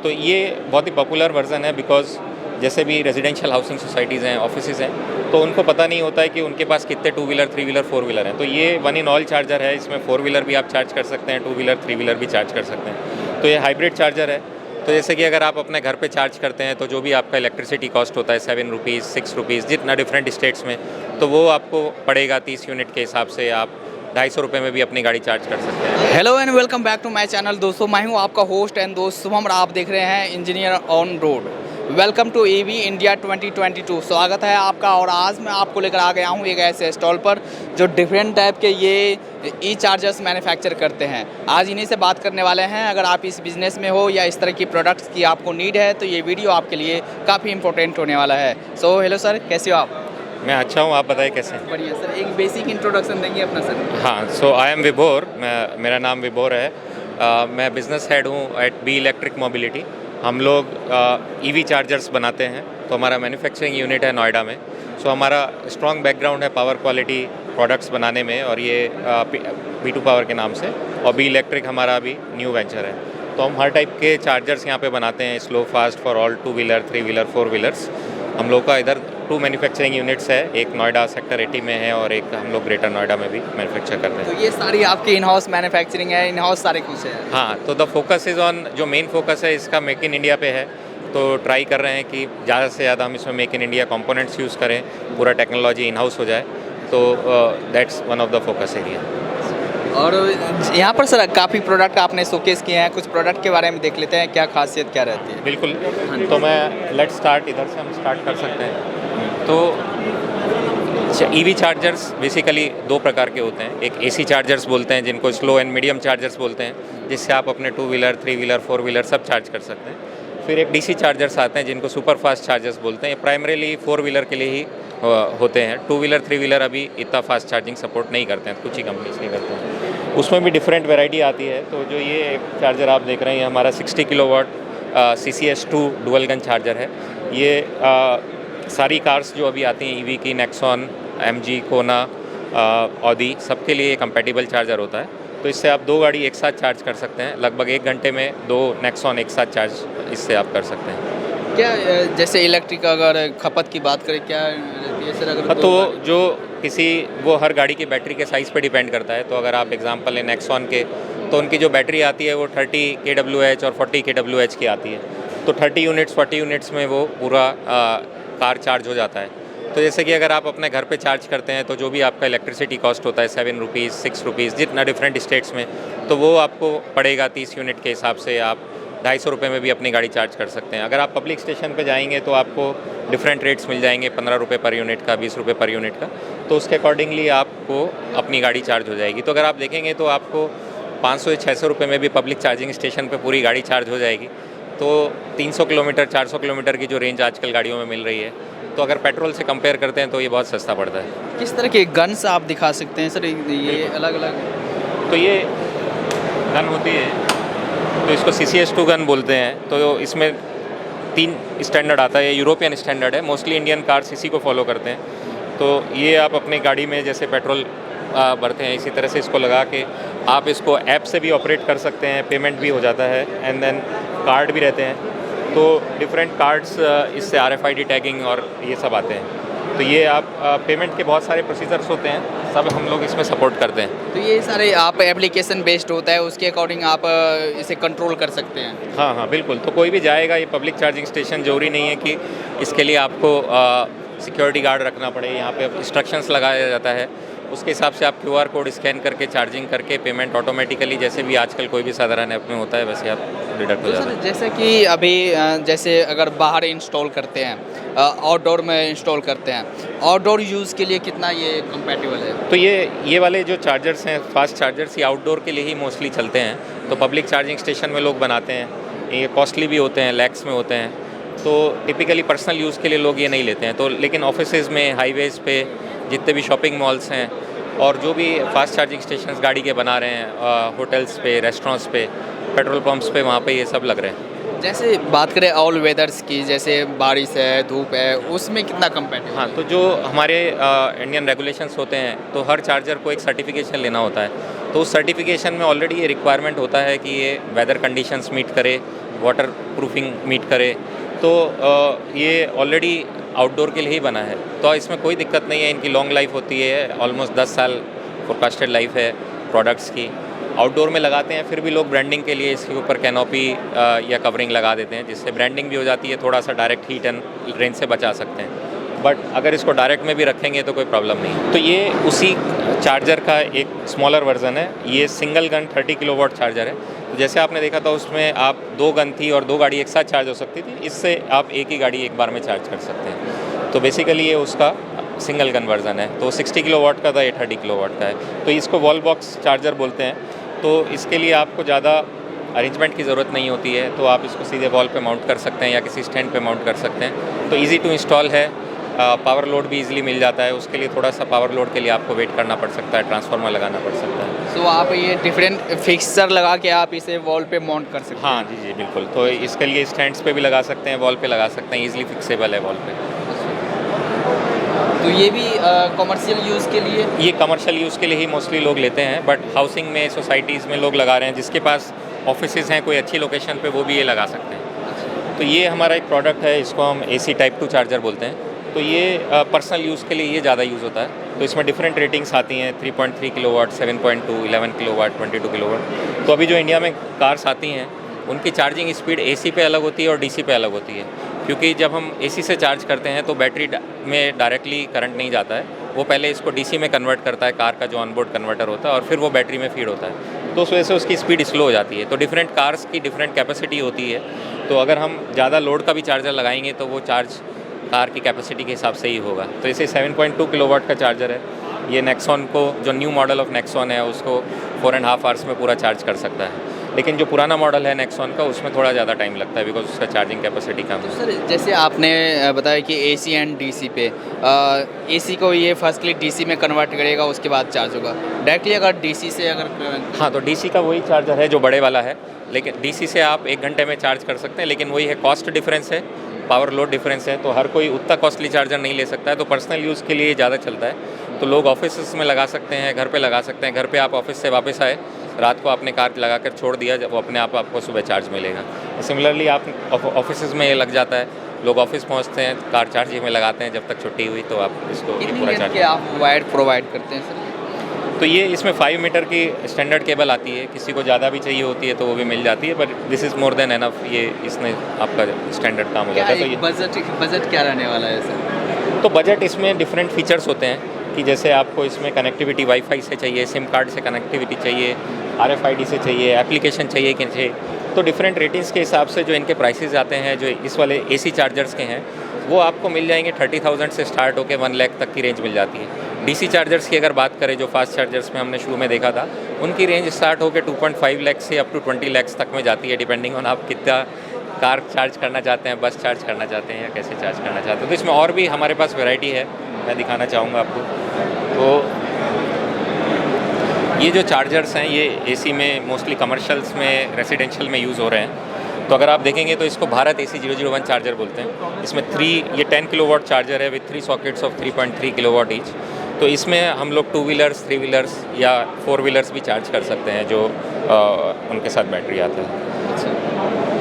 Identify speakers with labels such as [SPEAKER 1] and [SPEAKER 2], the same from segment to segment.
[SPEAKER 1] तो ये बहुत ही पॉपुलर वर्जन है बिकॉज जैसे भी रेजिडेंशियल हाउसिंग सोसाइटीज़ हैं, ऑफिसेज़ हैं, तो उनको पता नहीं होता है कि उनके पास कितने 2 व्हीलर, 3 व्हीलर, 4 व्हीलर हैं। तो ये वन इन ऑल चार्जर है, इसमें 4 व्हीलर भी आप चार्ज कर सकते हैं, 2 व्हीलर, 3 व्हीलर भी चार्ज कर सकते हैं। तो ये हाइब्रिड चार्जर है। तो जैसे कि अगर आप अपने घर पे चार्ज करते हैं तो जो भी आपका इलेक्ट्रिसिटी कॉस्ट होता है 7 रुपीज़, 6 रुपीज़, जितना डिफरेंट स्टेट्स में, तो वो आपको पड़ेगा 30 यूनिट के हिसाब से। आप 250 रुपये में भी अपनी गाड़ी चार्ज कर सकते हैं।
[SPEAKER 2] Hello and welcome back to my channel. दोस्तों मैं हूं आपका होस्ट एंड दोस्त शुभम और आप देख रहे हैं engineer on road. Welcome to EV India 2022। स्वागत है आपका। और आज मैं आपको लेकर आ गया हूं एक ऐसे स्टॉल पर जो डिफरेंट टाइप के ये ई चार्जर्स मैन्युफैक्चर करते हैं। आज इन्हीं से बात करने वाले हैं। अगर आप इस बिज़नेस में हो या इस तरह की प्रोडक्ट्स की आपको नीड है तो ये वीडियो आपके लिए काफ़ी इंपॉर्टेंट होने वाला है। सो हेलो सर, कैसे हो आप?
[SPEAKER 1] मैं अच्छा हूँ, आप बताएं कैसे हैं?
[SPEAKER 2] बढ़िया सर। एक बेसिक इंट्रोडक्शन देंगे अपना सर?
[SPEAKER 1] हाँ, सो आई एम विभोर, मेरा नाम विभोर है। मैं बिज़नेस हेड हूँ एट बी इलेक्ट्रिक मोबिलिटी। हम लोग EV चार्जर्स बनाते हैं, तो हमारा मैन्युफैक्चरिंग यूनिट है नोएडा में। सो हमारा स्ट्रॉन्ग बैकग्राउंड है पावर क्वालिटी प्रोडक्ट्स बनाने में, और ये B2 पावर के नाम से, और बी इलेक्ट्रिक हमारा अभी न्यू वेंचर है। तो हम हर टाइप के चार्जर्स यहाँ पे बनाते हैं, slow fast for all 2 wheeler, 3 wheeler, 4 wheelers. हम लोग का इधर 2 मैन्युफैक्चरिंग यूनिट्स है, एक नोएडा सेक्टर 80 में है और एक हम लोग ग्रेटर नोएडा में भी मैन्युफैक्चर करते हैं।
[SPEAKER 2] तो ये सारी आपकी इन हाउस मैन्युफैक्चरिंग है, इन हाउस सारे कुछ है?
[SPEAKER 1] हाँ, तो द फोकस इज़ ऑन, जो मेन फोकस है इसका मेक इन इंडिया पे है। तो ट्राई कर रहे हैं कि ज़्यादा से ज़्यादा हम इसमें make in India components use करें, पूरा टेक्नोलॉजी इन हाउस हो जाए। तो that's one of the focus area.
[SPEAKER 2] और यहाँ पर सर काफ़ी प्रोडक्ट आपने शोकेस किए हैं, कुछ प्रोडक्ट के बारे में देख लेते हैं, क्या खासियत क्या रहती है?
[SPEAKER 1] बिल्कुल, तो मैं लेट्स स्टार्ट, इधर से हम स्टार्ट कर सकते हैं। तो EV चार्जर्स बेसिकली 2 प्रकार के होते हैं। एक AC चार्जर्स बोलते हैं, जिनको स्लो एंड मीडियम चार्जर्स बोलते हैं, जिससे आप अपने 2 व्हीलर, 3 व्हीलर, 4 व्हीलर सब चार्ज कर सकते हैं। फिर एक DC चार्जर्स आते हैं जिनको सुपर फास्ट चार्जर्स बोलते हैं। ये प्राइमरीली 4 व्हीलर के लिए ही होते हैं। 2 व्हीलर, 3 व्हीलर अभी इतना फास्ट चार्जिंग सपोर्ट नहीं करते हैं, कुछ ही कंपनीज नहीं करते हैं। उसमें भी डिफरेंट वैरायटी आती है। तो जो ये चार्जर आप देख रहे हैं, ये हमारा 60 kilowatt CCS2 dual gun charger है। ये सारी कार्स जो अभी आती हैं EV की, नेक्सॉन, MG, कोना, ऑडी, सबके लिए कंपैटिबल चार्जर होता है। तो इससे आप 2 गाड़ी एक साथ चार्ज कर सकते हैं। लगभग 1 घंटे में 2 नेक्सॉन एक साथ चार्ज इससे आप कर सकते हैं।
[SPEAKER 2] क्या जैसे इलेक्ट्रिक अगर खपत की बात करें, क्या सर अगर
[SPEAKER 1] तो जो वो हर गाड़ी की बैटरी के साइज़ पे डिपेंड करता है। तो अगर आप एग्जांपल लें नेक्सॉन के, तो उनकी जो बैटरी आती है वो 30 kWh और 40 kWh की आती है। तो 30 यूनिट्स, 40 यूनिट्स में वो पूरा कार चार्ज हो जाता है। तो जैसे कि अगर आप अपने घर पे चार्ज करते हैं तो जो भी आपका इलेक्ट्रिसिटी कॉस्ट होता है 7 रुपीज़, 6 रुपीज़, जितना डिफरेंट स्टेट्स में, तो वो आपको पड़ेगा 30 यूनिट के हिसाब से। आप 250 रुपये में भी अपनी गाड़ी चार्ज कर सकते हैं। अगर आप पब्लिक स्टेशन पे जाएंगे तो आपको डिफरेंट रेट्स मिल जाएंगे, 15 रुपये पर यूनिट का, 20 रुपये पर यूनिट का। तो उसके अकॉर्डिंगली आपको अपनी गाड़ी चार्ज हो जाएगी। तो अगर आप देखेंगे तो आपको 500 या 600 रुपये में भी पब्लिक चार्जिंग स्टेशन पे पूरी गाड़ी चार्ज हो जाएगी। तो 300 किलोमीटर, 400 किलोमीटर की जो रेंज आजकल गाड़ियों में मिल रही है, तो अगर पेट्रोल से कंपेयर करते हैं तो ये बहुत सस्ता पड़ता है।
[SPEAKER 2] किस तरह के गन्स आप दिखा सकते हैं सर? ये अलग अलग,
[SPEAKER 1] तो ये गन होती है, तो इसको CCS2 गन बोलते हैं। तो इसमें 3 स्टैंडर्ड आता है। ये यूरोपियन स्टैंडर्ड है, मोस्टली इंडियन कार्स इसी को फॉलो करते हैं। तो ये आप अपनी गाड़ी में जैसे पेट्रोल भरते हैं, इसी तरह से इसको लगा के आप इसको ऐप से भी ऑपरेट कर सकते हैं, पेमेंट भी हो जाता है, एंड देन कार्ड भी रहते हैं। तो डिफरेंट कार्ड्स इससे RFID टैगिंग और ये सब आते हैं। तो ये आप पेमेंट के बहुत सारे प्रोसीजर्स होते हैं, सब हम लोग इसमें सपोर्ट करते हैं।
[SPEAKER 2] तो ये सारे आप एप्लीकेशन बेस्ड होता है, उसके अकॉर्डिंग आप इसे कंट्रोल कर सकते हैं?
[SPEAKER 1] हाँ हाँ, बिल्कुल। तो कोई भी जाएगा, ये पब्लिक चार्जिंग स्टेशन ज़रूरी नहीं है कि इसके लिए आपको सिक्योरिटी गार्ड रखना पड़े। यहाँ पे इंस्ट्रक्शंस लगाया जाता है, उसके हिसाब से आप QR कोड स्कैन करके चार्जिंग करके पेमेंट ऑटोमेटिकली, जैसे भी आजकल कोई भी साधारण ऐप में होता है, वैसे आप डिडक्ट हो जाता है।
[SPEAKER 2] जैसे कि अभी जैसे अगर बाहर इंस्टॉल करते हैं, आउटडोर में इंस्टॉल करते हैं, आउटडोर यूज़ के लिए कितना ये कंपैटिबल है?
[SPEAKER 1] तो ये वाले जो चार्जर्स हैं, फास्ट चार्जर्स, ये आउटडोर के लिए ही मोस्टली चलते हैं। तो पब्लिक चार्जिंग स्टेशन में लोग बनाते हैं, ये कॉस्टली भी होते हैं, लैक्स में होते हैं। तो टिपिकली पर्सनल यूज़ के लिए लोग ये नहीं लेते हैं। तो लेकिन ऑफिसेज़ में, हाईवेज़ पे, जितने भी शॉपिंग मॉल्स हैं और जो भी फास्ट चार्जिंग स्टेशंस गाड़ी के बना रहे हैं, होटल्स पे, रेस्टोरेंट्स पे, पेट्रोल पंप्स पे, वहाँ पे ये सब लग रहे हैं।
[SPEAKER 2] जैसे बात करें ऑल वेदर्स की, जैसे बारिश है, धूप है, उसमें कितना कंपैटिबल?
[SPEAKER 1] हाँ, तो जो हमारे इंडियन रेगुलेशंस होते हैं, तो हर चार्जर को एक सर्टिफिकेशन लेना होता है। तो उस सर्टिफिकेशन में ऑलरेडी ये रिक्वायरमेंट होता है कि ये वेदर कंडीशंस मीट करे, वाटर प्रूफिंग मीट करे, तो ये ऑलरेडी आउटडोर के लिए ही बना है, तो इसमें कोई दिक्कत नहीं है। इनकी लॉन्ग लाइफ होती है, ऑलमोस्ट 10 साल फोरकास्टेड लाइफ है प्रोडक्ट्स की। आउटडोर में लगाते हैं, फिर भी लोग ब्रांडिंग के लिए इसके ऊपर कैनोपी या कवरिंग लगा देते हैं, जिससे ब्रांडिंग भी हो जाती है, थोड़ा सा डायरेक्ट हीट एंड रेन से बचा सकते हैं। बट अगर इसको डायरेक्ट में भी रखेंगे तो कोई प्रॉब्लम नहीं। तो ये उसी चार्जर का एक स्मॉलर वर्जन है। ये सिंगल गन 30 किलोवाट चार्जर है। तो जैसे आपने देखा था उसमें आप 2 गन थी और 2 गाड़ी एक साथ चार्ज हो सकती थी, इससे आप एक ही गाड़ी एक बार में चार्ज कर सकते हैं। तो बेसिकली ये उसका सिंगल गन वर्जन है। तो 60 किलोवाट का था, ये 30 किलोवाट का है। तो इसको वॉल बॉक्स चार्जर बोलते हैं। तो इसके लिए आपको ज़्यादा अरेंजमेंट की ज़रूरत नहीं होती है, तो आप इसको सीधे वॉल पे माउंट कर सकते हैं या किसी स्टैंड पे माउंट कर सकते हैं। तो इजी टू इंस्टॉल है, पावर लोड भी इजीली मिल जाता है। उसके लिए थोड़ा सा पावर लोड के लिए आपको वेट करना पड़ सकता है, ट्रांसफार्मर लगाना पड़ सकता है।
[SPEAKER 2] तो आप ये डिफरेंट फिक्सर लगा के आप इसे वॉल पे माउंट कर सकते हैं।
[SPEAKER 1] हाँ जी बिल्कुल। तो इसके लिए स्टैंड्स पे भी लगा सकते हैं, वॉल पे लगा सकते हैं, ईजिली फिक्सेबल है वॉल पे।
[SPEAKER 2] तो ये भी कमर्शियल यूज़ के लिए?
[SPEAKER 1] ये कमर्शियल यूज़ के लिए ही मोस्टली लोग लेते हैं, बट हाउसिंग में, सोसाइटीज़ में लोग लगा रहे हैं। जिसके पास ऑफिसेज़ हैं कोई अच्छी लोकेशन पे, वो भी ये लगा सकते हैं। तो ये हमारा एक प्रोडक्ट है, इसको हम AC टाइप 2 चार्जर बोलते हैं। तो ये पर्सनल यूज़ के लिए ये ज़्यादा यूज़ होता है। तो इसमें डिफरेंट रेटिंग्स आती हैं, 3.3 किलोवाट, 7.2, 11 किलोवाट, 22 किलोवाट। तो अभी जो इंडिया में कार्स आती हैं उनकी चार्जिंग स्पीड AC पे अलग होती है और DC पे अलग होती है। क्योंकि जब हम AC से चार्ज करते हैं तो बैटरी में डायरेक्टली करंट नहीं जाता है, वो पहले इसको DC में कन्वर्ट करता है, कार का जो ऑनबोर्ड कन्वर्टर होता है, और फिर वो बैटरी में फीड होता है। तो उस वजह से उसकी स्पीड स्लो हो जाती है। तो डिफरेंट कार्स की डिफरेंट कैपेसिटी होती है। तो अगर हम ज़्यादा लोड का भी चार्जर लगाएंगे तो वो चार्ज कार की कैपेसिटी के हिसाब से ही होगा। तो इसे 7.2 किलोवाट का चार्जर है। ये नेक्सॉन को, जो न्यू मॉडल ऑफ नेक्सॉन है, उसको 4.5 आवर्स में पूरा चार्ज कर सकता है। लेकिन जो पुराना मॉडल है नेक्सॉन का, उसमें थोड़ा ज़्यादा टाइम लगता है, बिकॉज उसका चार्जिंग कैपेसिटी कम है।
[SPEAKER 2] तो सर, जैसे आपने बताया कि AC एंड DC पे, AC को ये फर्स्टली DC में कन्वर्ट करेगा, उसके बाद चार्ज होगा डायरेक्टली। अगर DC से
[SPEAKER 1] हाँ, तो DC का वही चार्जर है जो बड़े वाला है, लेकिन DC से आप 1 घंटे में चार्ज कर सकते हैं। लेकिन वही है, कॉस्ट डिफरेंस है, पावर लोड डिफरेंस है। तो हर कोई उतना कॉस्टली चार्जर नहीं ले सकता है। तो पर्सनल यूज़ के लिए ज़्यादा चलता है। तो लोग ऑफिस में लगा सकते हैं, घर पे लगा सकते हैं। घर पे आप ऑफिस से वापस आए, रात को आपने कार लगा कर छोड़ दिया, जब वो अपने आप आपको सुबह चार्ज मिलेगा। सिमिलरली आप ऑफिस में ये लग जाता है, लोग ऑफिस पहुंचते हैं, कार चार्जिंग में लगाते हैं, जब तक छुट्टी हुई तो आप इसको पूरा चार्ज।
[SPEAKER 2] के आप वायर प्रोवाइड करते हैं सर?
[SPEAKER 1] तो ये इसमें 5 मीटर की स्टैंडर्ड केबल आती है। किसी को ज़्यादा भी चाहिए होती है तो वो भी मिल जाती है, but this is more than enough. ये इसमें आपका स्टैंडर्ड काम हो जाता है। तो ये
[SPEAKER 2] बजट क्या रहने वाला है सर?
[SPEAKER 1] तो बजट इसमें डिफरेंट फीचर्स होते हैं कि जैसे आपको इसमें कनेक्टिविटी वाईफाई से चाहिए, सिम कार्ड से कनेक्टिविटी चाहिए, RFID से चाहिए, एप्लीकेशन चाहिए कि चाहिए। तो डिफरेंट रेटिंग्स के हिसाब से जो इनके प्राइसेस आते हैं, जो इस वाले AC चार्जर्स के हैं, वो आपको मिल जाएंगे 30,000 से स्टार्ट होकर 1 लाख तक की रेंज मिल जाती है। DC चार्जर्स की अगर बात करें, जो फास्ट चार्जर्स में हमने शुरू में देखा था, उनकी रेंज स्टार्ट होकर 2.5 लाख से अप टू 20 लाख तक में जाती है, डिपेंडिंग ऑन आप कितना कार चार्ज करना चाहते हैं, बस चार्ज करना चाहते हैं या कैसे चार्ज करना चाहते हैं। तो इसमें और भी हमारे पास वैरायटी है, मैं दिखाना चाहूँगा आपको। तो ये जो चार्जर्स हैं, ये AC में मोस्टली कमर्शियल्स में, रेसिडेंशियल में यूज़ हो रहे हैं। तो अगर आप देखेंगे तो इसको भारत AC 001 चार्जर बोलते हैं। इसमें ये 10 किलोवाट चार्जर है with 3 sockets of 3.3 kilowatt each. तो इसमें हम लोग 2 व्हीलर्स, 3 व्हीलर्स या 4 व्हीलर्स भी चार्ज कर सकते हैं, जो उनके साथ बैटरी आता है।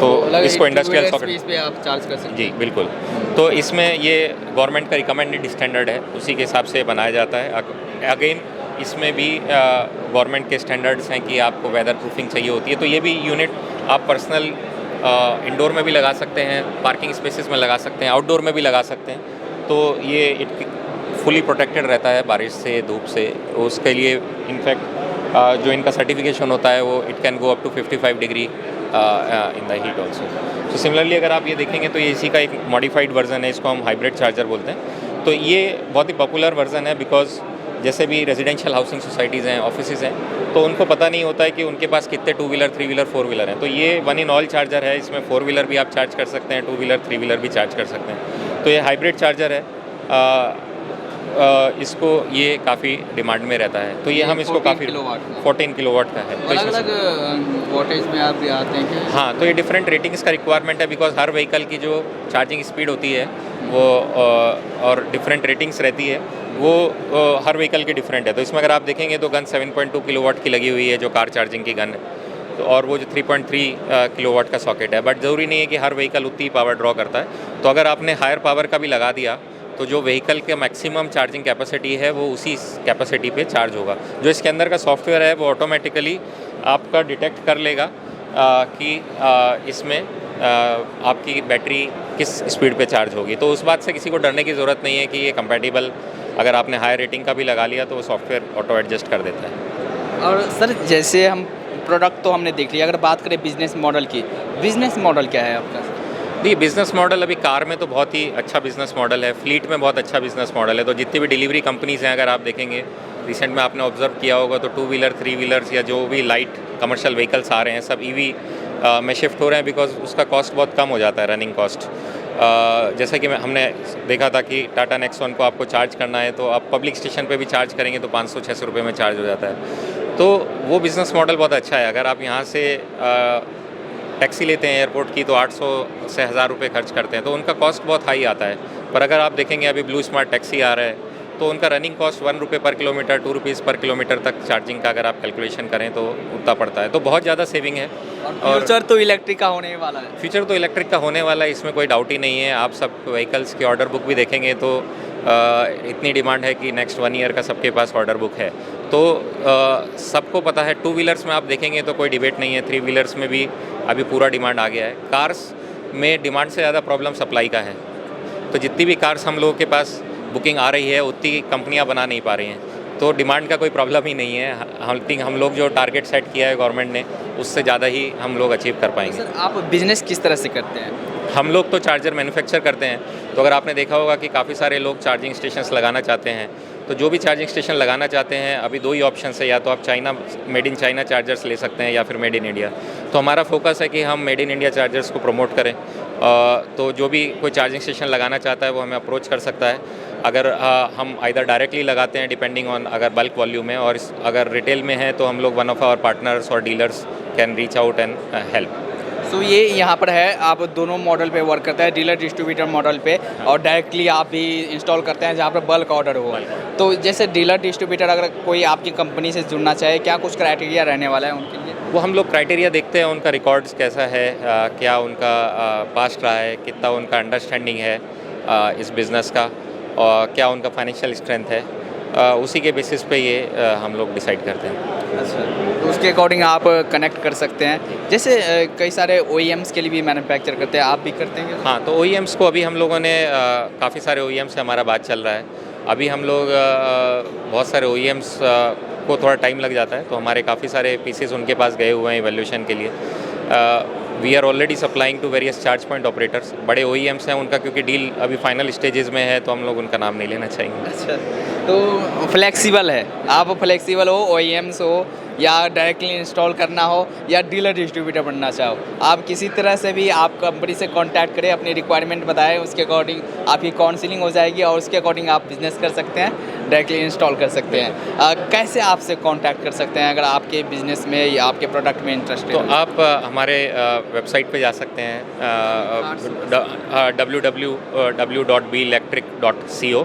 [SPEAKER 1] तो इसको इंडस्ट्रियल सॉकेट
[SPEAKER 2] पे आप चार्ज कर सकते हैं?
[SPEAKER 1] जी बिल्कुल। तो इसमें ये गवर्नमेंट का रिकमेंडेड स्टैंडर्ड है, उसी के हिसाब से बनाया जाता है। अगेन इसमें भी गवर्नमेंट के स्टैंडर्ड्स हैं कि आपको वेदर प्रूफिंग चाहिए होती है। तो ये भी यूनिट आप पर्सनल इंडोर में भी लगा सकते हैं, पार्किंग स्पेसेस में लगा सकते हैं, आउटडोर में भी लगा सकते हैं। तो ये फुली प्रोटेक्टेड रहता है बारिश से, धूप से। उसके लिए इनफैक्ट जो इनका सर्टिफिकेशन होता है, वो it can go up to 55 degree in the heat also. तो सिमिलरली अगर आप ये देखेंगे तो ये AC का एक मॉडिफाइड वर्जन है, इसको हम हाइब्रिड चार्जर बोलते हैं। तो ये बहुत ही पॉपुलर वर्जन है, बिकॉज जैसे भी रेजिडेंशियल हाउसिंग सोसाइटीज़ हैं, ऑफिसेज़ हैं, तो उनको पता नहीं होता है कि उनके पास कितने 2 व्हीलर, 3 व्हीलर, 4 व्हीलर हैं। तो ये 1 इन ऑल चार्जर है। इसमें 4 व्हीलर भी आप चार्ज कर सकते हैं, 2 व्हीलर, 3 व्हीलर भी चार्ज कर सकते हैं। तो ये हाइब्रिड चार्जर है। इसको ये काफ़ी डिमांड में रहता है। तो ये हम इसको काफ़ी 14 किलोवाट का है। तो
[SPEAKER 2] अलग-अलग वोल्टेज में आप आते हैं क्या?
[SPEAKER 1] हाँ, तो ये डिफरेंट रेटिंग्स का रिक्वायरमेंट है, बिकॉज हर व्हीकल की जो चार्जिंग स्पीड होती है वो और डिफरेंट रेटिंग्स रहती है, वो हर व्हीकल की डिफरेंट है। तो इसमें अगर आप देखेंगे तो गन 7.2 किलोवाट की लगी हुई है, जो कार चार्जिंग की गन है। तो और वो जो 3.3 किलोवाट का सॉकेट है, बट ज़रूरी नहीं है कि हर व्हीकल उतनी पावर ड्रॉ करता है। तो अगर आपने हायर पावर का भी लगा दिया तो जो व्हीकल के मैक्सिमम चार्जिंग कैपेसिटी है वो उसी कैपेसिटी पे चार्ज होगा। जो इसके अंदर का सॉफ्टवेयर है वो ऑटोमेटिकली आपका डिटेक्ट कर लेगा कि इसमें आपकी बैटरी किस स्पीड पे चार्ज होगी। तो उस बात से किसी को डरने की ज़रूरत नहीं है कि ये कंपैटिबल, अगर आपने हाई रेटिंग का भी लगा लिया तो वो सॉफ्टवेयर ऑटो एडजस्ट कर देता है।
[SPEAKER 2] और सर जैसे हम प्रोडक्ट तो हमने देख लिया, अगर बात करें बिजनेस मॉडल की, बिजनेस मॉडल क्या है आपका?
[SPEAKER 1] देखिए, बिज़नेस मॉडल अभी कार में तो बहुत ही अच्छा बिज़नेस मॉडल है, फ्लीट में बहुत अच्छा बिज़नेस मॉडल है। तो जितनी भी डिलीवरी कंपनीज़ हैं, अगर आप देखेंगे रिसेंट में आपने ऑब्जर्व किया होगा तो 2 व्हीलर 3 व्हीलर्स या जो भी लाइट कमर्शियल व्हीकल्स आ रहे हैं सब ईवी में शिफ्ट हो रहे हैं, बिकॉज उसका कॉस्ट बहुत कम हो जाता है, रनिंग कॉस्ट। जैसा कि हमने देखा था कि टाटा नेक्सॉन को आपको चार्ज करना है तो आप पब्लिक स्टेशन पे भी चार्ज करेंगे तो 500-600 रुपये में चार्ज हो जाता है। तो वो बिज़नेस मॉडल बहुत अच्छा है। अगर आप यहाँ से टैक्सी लेते हैं एयरपोर्ट की तो 800 से 1000 रुपये खर्च करते हैं, तो उनका कॉस्ट बहुत हाई आता है। पर अगर आप देखेंगे अभी ब्लू स्मार्ट टैक्सी आ रहा है तो उनका रनिंग कॉस्ट 1 रुपये पर किलोमीटर, 2 रुपीज़ पर किलोमीटर तक चार्जिंग का अगर आप कैलकुलेशन करें तो उतना पड़ता है। तो बहुत ज़्यादा सेविंग है।
[SPEAKER 2] और फ्यूचर तो इलेक्ट्रिक का होने वाला है।
[SPEAKER 1] फ्यूचर तो इलेक्ट्रिक का होने वाला है, इसमें कोई डाउट ही नहीं है। आप सब व्हीकल्स की ऑर्डर बुक भी देखेंगे तो इतनी डिमांड है कि नेक्स्ट 1 ईयर का सबके पास ऑर्डर बुक है। तो सबको पता है। 2 व्हीलर्स में आप देखेंगे तो कोई डिबेट नहीं है, 3 व्हीलर्स में भी अभी पूरा डिमांड आ गया है। कार्स में डिमांड से ज़्यादा प्रॉब्लम सप्लाई का है। तो जितनी भी कार्स हम लोगों के पास बुकिंग आ रही है उतनी कंपनियां बना नहीं पा रही हैं, तो डिमांड का कोई प्रॉब्लम ही नहीं है। हम लोग जो टारगेट सेट किया है गवर्नमेंट ने उससे ज़्यादा ही हम लोग अचीव कर पाएंगे।
[SPEAKER 2] सर आप बिजनेस किस तरह से करते हैं?
[SPEAKER 1] हम लोग तो चार्जर मैन्युफैक्चर करते हैं। तो अगर आपने देखा होगा कि काफ़ी सारे लोग चार्जिंग स्टेशंस लगाना चाहते हैं, तो जो भी चार्जिंग स्टेशन लगाना चाहते हैं अभी 2 ही ऑप्शन है, या तो आप China made in China chargers ले सकते हैं या फिर मेड इन इंडिया। तो हमारा फोकस है कि हम मेड इन इंडिया चार्जर्स को प्रमोट करें। तो जो भी कोई चार्जिंग स्टेशन लगाना चाहता है वो हमें अप्रोच कर सकता है। अगर हम आइदर डायरेक्टली लगाते हैं डिपेंडिंग ऑन अगर बल्क वॉल्यूम है, और अगर रिटेल में है तो हम लोग वन ऑफ आवर पार्टनर्स और dealers can reach out and help.
[SPEAKER 2] So ये यहाँ पर है, आप दोनों मॉडल पे वर्क करते हैं, डीलर डिस्ट्रीब्यूटर मॉडल पे, और डायरेक्टली आप भी इंस्टॉल करते हैं जहाँ पर बल्क ऑर्डर हो। तो जैसे डीलर डिस्ट्रीब्यूटर अगर कोई आपकी कंपनी से जुड़ना चाहे, क्या कुछ क्राइटेरिया रहने वाला है उनके लिए?
[SPEAKER 1] वो हम लोग क्राइटेरिया देखते हैं, उनका रिकॉर्ड्स कैसा है, क्या उनका पास्ट रहा है, कितना उनका अंडरस्टैंडिंग है इस बिज़नेस का, और क्या उनका फाइनेंशियल स्ट्रेंथ है, उसी के बेसिस पे ये हम लोग डिसाइड करते हैं।
[SPEAKER 2] अच्छा, तो उसके अकॉर्डिंग आप कनेक्ट कर सकते हैं। जैसे कई सारे OEMs के लिए भी मैन्युफैक्चर करते हैं, आप भी करते हैं?
[SPEAKER 1] हाँ, तो OEMs को अभी हम लोगों ने काफ़ी सारे OEMs से हमारा बात चल रहा है। अभी हम लोग बहुत सारे OEMs को थोड़ा टाइम लग जाता है, तो हमारे काफ़ी सारे पीसेस उनके पास गए हुए हैं इवैल्यूएशन के लिए। We are already supplying to various charge point operators. बड़े OEMs हैं उनका, क्योंकि डील अभी फाइनल स्टेजेस में है तो हम लोग उनका नाम नहीं लेना चाहेंगे।
[SPEAKER 2] अच्छा, तो फ्लेक्सिबल है, आप फ्लेक्सिबल हो, OEMs हो या डायरेक्टली इंस्टॉल करना हो या डीलर डिस्ट्रीब्यूटर बनना चाहो, आप किसी तरह से भी आप कंपनी से कांटेक्ट करें, अपनी रिक्वायरमेंट बताएं, उसके अकॉर्डिंग आपकी काउंसलिंग हो जाएगी और उसके अकॉर्डिंग आप बिजनेस कर सकते हैं, डायरेक्टली इंस्टॉल कर सकते हैं। कैसे आपसे कांटेक्ट कर सकते हैं अगर आपके बिजनेस में या आपके प्रोडक्ट में इंटरेस्टेड
[SPEAKER 1] तो आप हमारे वेबसाइट पे जा सकते हैं www.beelectric.co।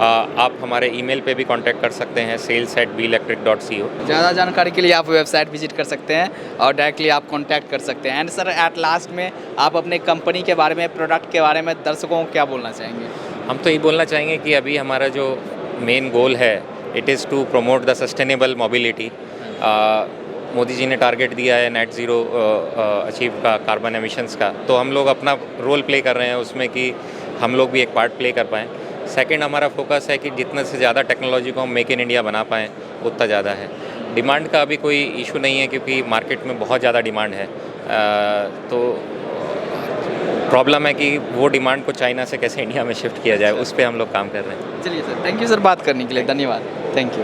[SPEAKER 1] आप हमारे ईमेल पे भी कांटेक्ट कर सकते हैं sales@beelectric.co।
[SPEAKER 2] ज़्यादा जानकारी के लिए आप वेबसाइट विजिट कर सकते हैं और डायरेक्टली आप कांटेक्ट कर सकते हैं। एंड सर एट लास्ट में आप अपने कंपनी के बारे में, प्रोडक्ट के बारे में दर्शकों को क्या बोलना चाहेंगे?
[SPEAKER 1] हम तो ये बोलना चाहेंगे कि अभी हमारा जो मेन गोल है, it is to promote the sustainable mobility. Modi ji ने टारगेट दिया है नेट ज़ीरो अचीव का, कार्बन एमिशंस का, तो हम लोग अपना रोल प्ले कर रहे हैं उसमें कि हम लोग भी एक पार्ट प्ले कर पाएँ। सेकंड, हमारा फोकस है कि जितना से ज़्यादा टेक्नोलॉजी को हम मेक इन इंडिया बना पाएँ उतना ज़्यादा है। डिमांड का अभी कोई इशू नहीं है क्योंकि मार्केट में बहुत ज़्यादा डिमांड है। तो प्रॉब्लम है कि वो डिमांड को चाइना से कैसे इंडिया में शिफ्ट किया जाए, उस पर हम लोग काम कर रहे हैं।
[SPEAKER 2] चलिए सर, थैंक यू सर बात करने के लिए, धन्यवाद, थैंक यू।